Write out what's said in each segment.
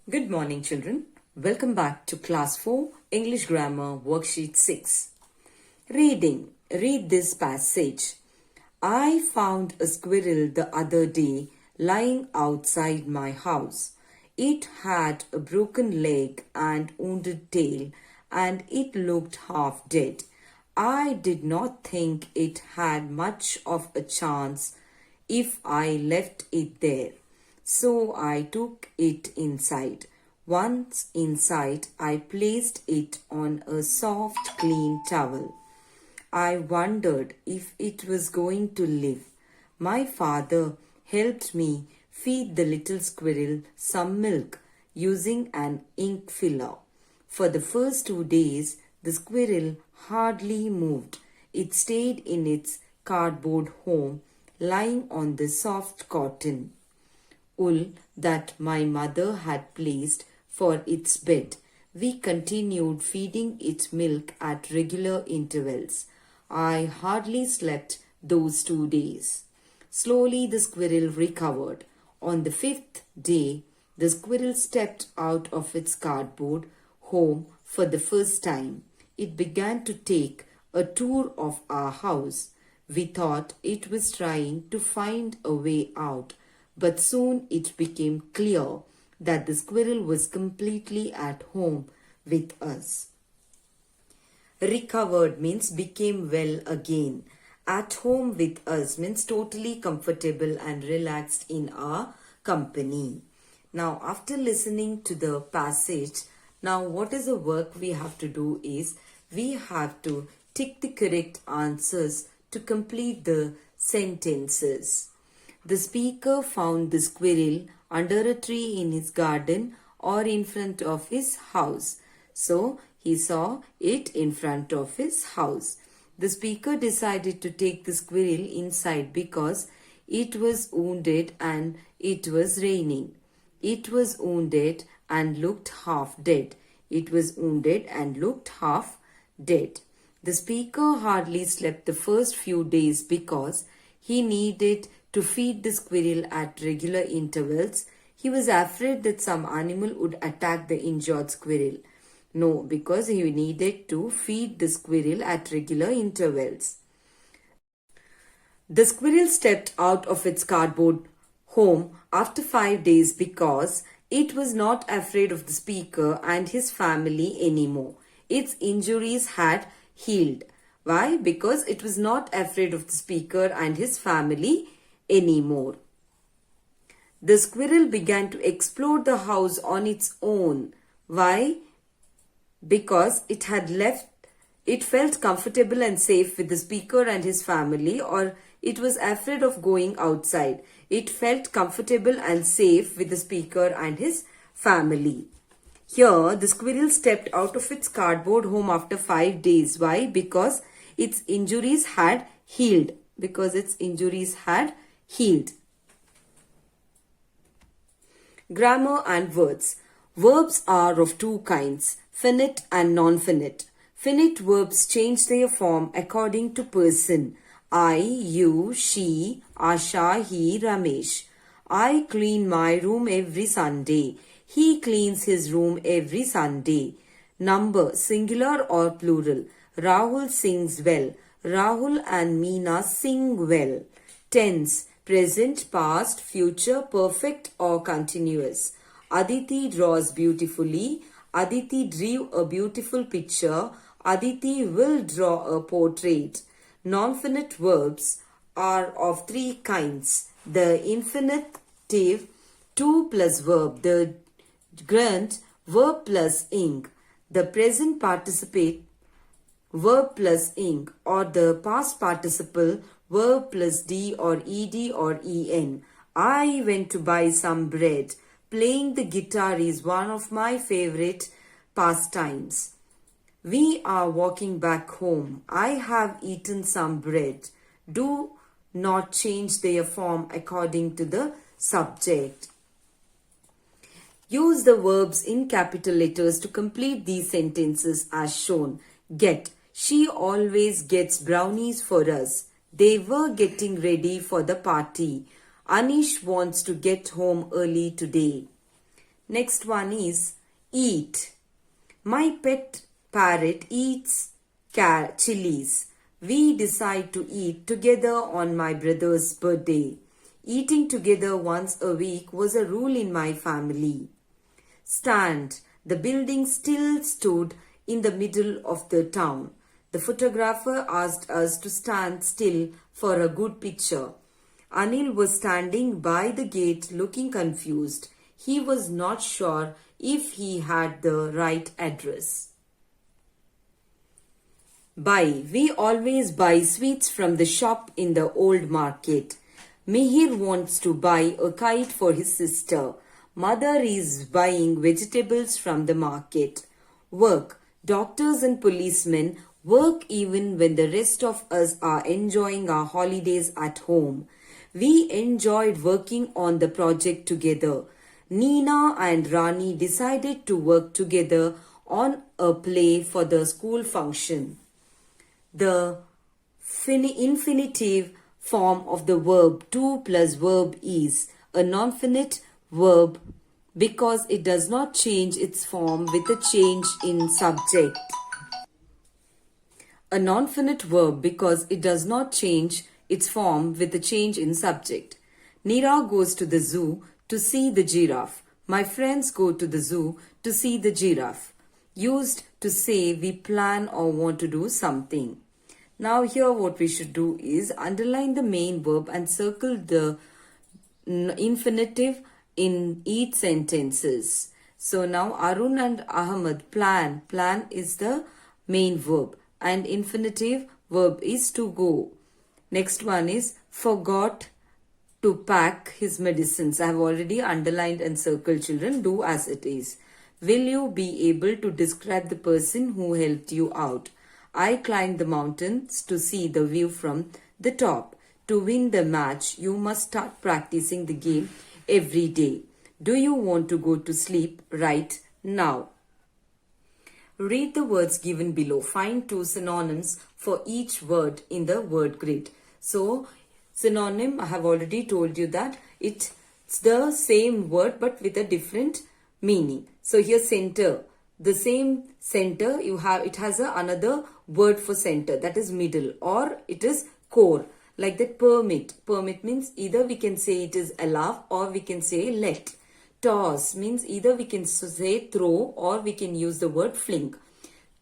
Good morning, children. Welcome back to Class 4 English Grammar Worksheet 6. Reading. Read this passage. I found a squirrel the other day lying outside my house. It had a broken leg and wounded tail, and it looked half dead. I did not think it had much of a chance if I left it there. So I took it inside. Once inside, I placed it on a soft, clean towel. I wondered if it was going to live. My father helped me feed the little squirrel some milk using an ink filler. For the first 2 days, the squirrel hardly moved. It stayed in its cardboard home, lying on the soft cotton wool that my mother had placed for its bed. We continued feeding it milk at regular intervals. I hardly slept those 2 days. Slowly the squirrel recovered. On the 5th day, the squirrel stepped out of its cardboard home for the first time. It began to take a tour of our house. We thought it was trying to find a way out, but soon it became clear that the squirrel was completely at home with us. Recovered means became well again. At home with us means totally comfortable and relaxed in our company. Now, after listening to the passage, now what is the work we have to do is we have to tick the correct answers to complete the sentences. The speaker found the squirrel under a tree in his garden or in front of his house. So, he saw it in front of his house. The speaker decided to take the squirrel inside because it was wounded and it was raining. It was wounded and looked half dead. It was wounded and looked half dead. The speaker hardly slept the first few days because he needed to feed the squirrel at regular intervals. He was afraid that some animal would attack the injured squirrel. No, because he needed to feed the squirrel at regular intervals. The squirrel stepped out of its cardboard home after 5 days because it was not afraid of the speaker and his family anymore. Its injuries had healed. Why? Because it was not afraid of the speaker and his family anymore. The squirrel began to explore the house on its own. Why? Because it felt comfortable and safe with the speaker and his family, or it was afraid of going outside. It felt comfortable and safe with the speaker and his family. Here, the squirrel stepped out of its cardboard home after 5 days. Why? Because its injuries had healed. Grammar and words. Verbs are of two kinds, finite and non-finite. Finite verbs change their form according to person. I, you, she, Asha, he, Ramesh. I clean my room every Sunday. He cleans his room every Sunday. Number, singular or plural. Rahul sings well. Rahul and Meena sing well. Tense, present, past, future, perfect or continuous. Aditi draws beautifully. Aditi drew a beautiful picture. Aditi will draw a portrait. Non-finite verbs are of three kinds. The infinitive, to plus verb. The gerund, verb plus ing. The present participle, verb plus ing, or the past participle, verb plus d or ed or en. I went to buy some bread. Playing the guitar is one of my favorite pastimes. We are walking back home. I have eaten some bread. Do not change their form according to the subject. Use the verbs in capital letters to complete these sentences as shown. Get. She always gets brownies for us. They were getting ready for the party. Anish wants to get home early today. Next one is eat. My pet parrot eats chilies. We decide to eat together on my brother's birthday. Eating together once a week was a rule in my family. Stand. The building still stood in the middle of the town. The photographer asked us to stand still for a good picture. Anil was standing by the gate looking confused. He was not sure if he had the right address. Buy. We always buy sweets from the shop in the old market. Mihir wants to buy a kite for his sister. Mother is buying vegetables from the market. Work. Doctors and policemen work even when the rest of us are enjoying our holidays at home. We enjoyed working on the project together. Nina and Rani decided to work together on a play for the school function. The infinitive form of the verb to plus verb is a non-finite verb because it does not change its form with a change in subject. A non-finite verb because it does not change its form with a change in subject. Neera goes to the zoo to see the giraffe. My friends go to the zoo to see the giraffe. Used to say we plan or want to do something. Now here what we should do is underline the main verb and circle the infinitive in each sentences. So now Arun and Ahmed plan. Plan is the main verb and infinitive verb is to go. Next one is forgot to pack his medicines. I have already underlined and circled, children. Do as it is. Will you be able to describe the person who helped you out? I climbed the mountains to see the view from the top. To win the match, you must start practicing the game every day. Do you want to go to sleep right now? Read the words given below. Find two synonyms for each word in the word grid. So, synonym, I have already told you that it's the same word but with a different meaning. So here center, the same center it has another word for center, that is middle, or it is core. Like that permit. Permit means either we can say it is allow or we can say let. Toss means either we can say throw or we can use the word fling.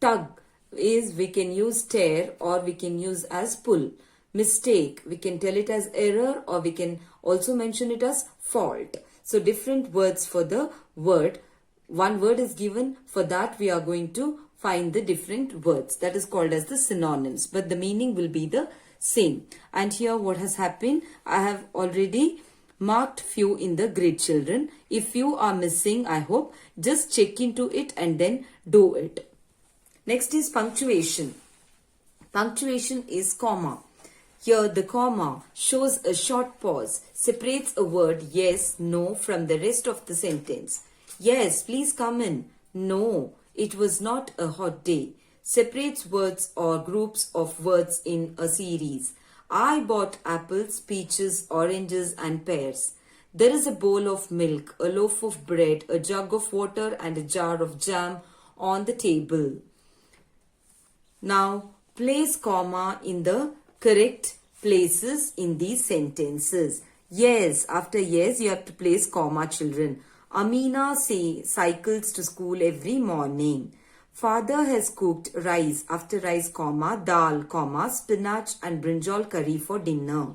Tug is we can use tear or we can use as pull. Mistake, we can tell it as error or we can also mention it as fault. So different words for the word. One word is given, for that we are going to find the different words. That is called as the synonyms, but the meaning will be the same. And here what has happened, I have already marked few in the grid, children. If you are missing, I hope, just check into it and then do it. Next is punctuation. Punctuation is comma. Here the comma shows a short pause, separates a word yes, no from the rest of the sentence. Yes, please come in. No, it was not a hot day. Separates words or groups of words in a series. I bought apples, peaches, oranges and pears. There is a bowl of milk, a loaf of bread, a jug of water and a jar of jam on the table. Now, place comma in the correct places in these sentences. Yes, after yes, you have to place comma, children. Amina cycles to school every morning. Father has cooked rice, after rice, comma, dal, comma, spinach and brinjal curry for dinner.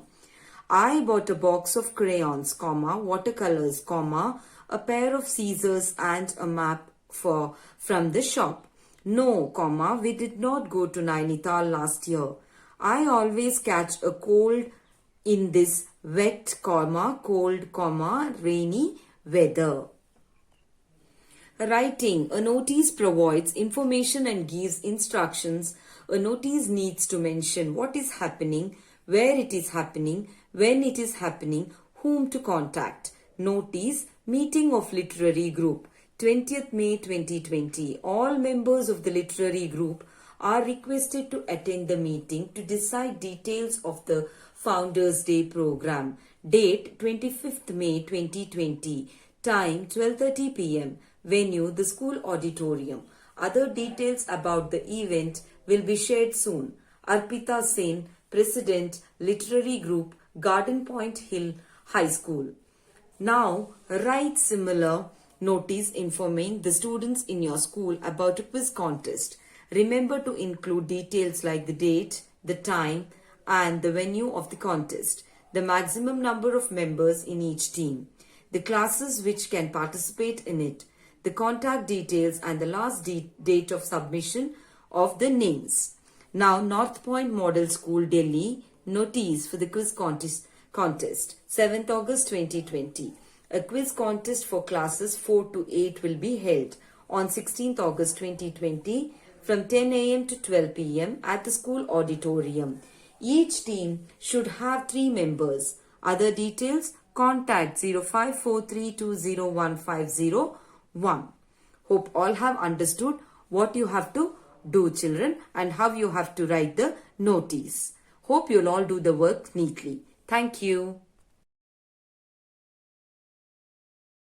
I bought a box of crayons, comma, watercolors, comma, a pair of scissors and a map from the shop. No, comma, we did not go to Nainital last year. I always catch a cold in this wet, comma, cold, comma, rainy weather. Writing. A notice provides information and gives instructions. A notice needs to mention what is happening, where it is happening, when it is happening, whom to contact. Notice. Meeting of literary group. 20th May 2020. All members of the literary group are requested to attend the meeting to decide details of the Founders Day program. Date 25th May 2020. Time 12:30 p.m. Venue the school auditorium. Other details about the event will be shared soon. Arpita Sen, President, Literary Group, Garden Point Hill High School. Now write similar notice informing the students in your school about a quiz contest. Remember to include details like the date, the time, and the venue of the contest, the maximum number of members in each team, the classes which can participate in it, the contact details, and the last date of submission of the names. Now, North Point Model School, Delhi, notice for the quiz contest 7th August 2020. A quiz contest for classes 4 to 8 will be held on 16th August 2020 from 10 a.m. to 12 p.m. at the school auditorium. Each team should have 3 members. Other details, contact 0543201501. Hope all have understood what you have to do, children, and how you have to write the notice. Hope you'll all do the work neatly. Thank you.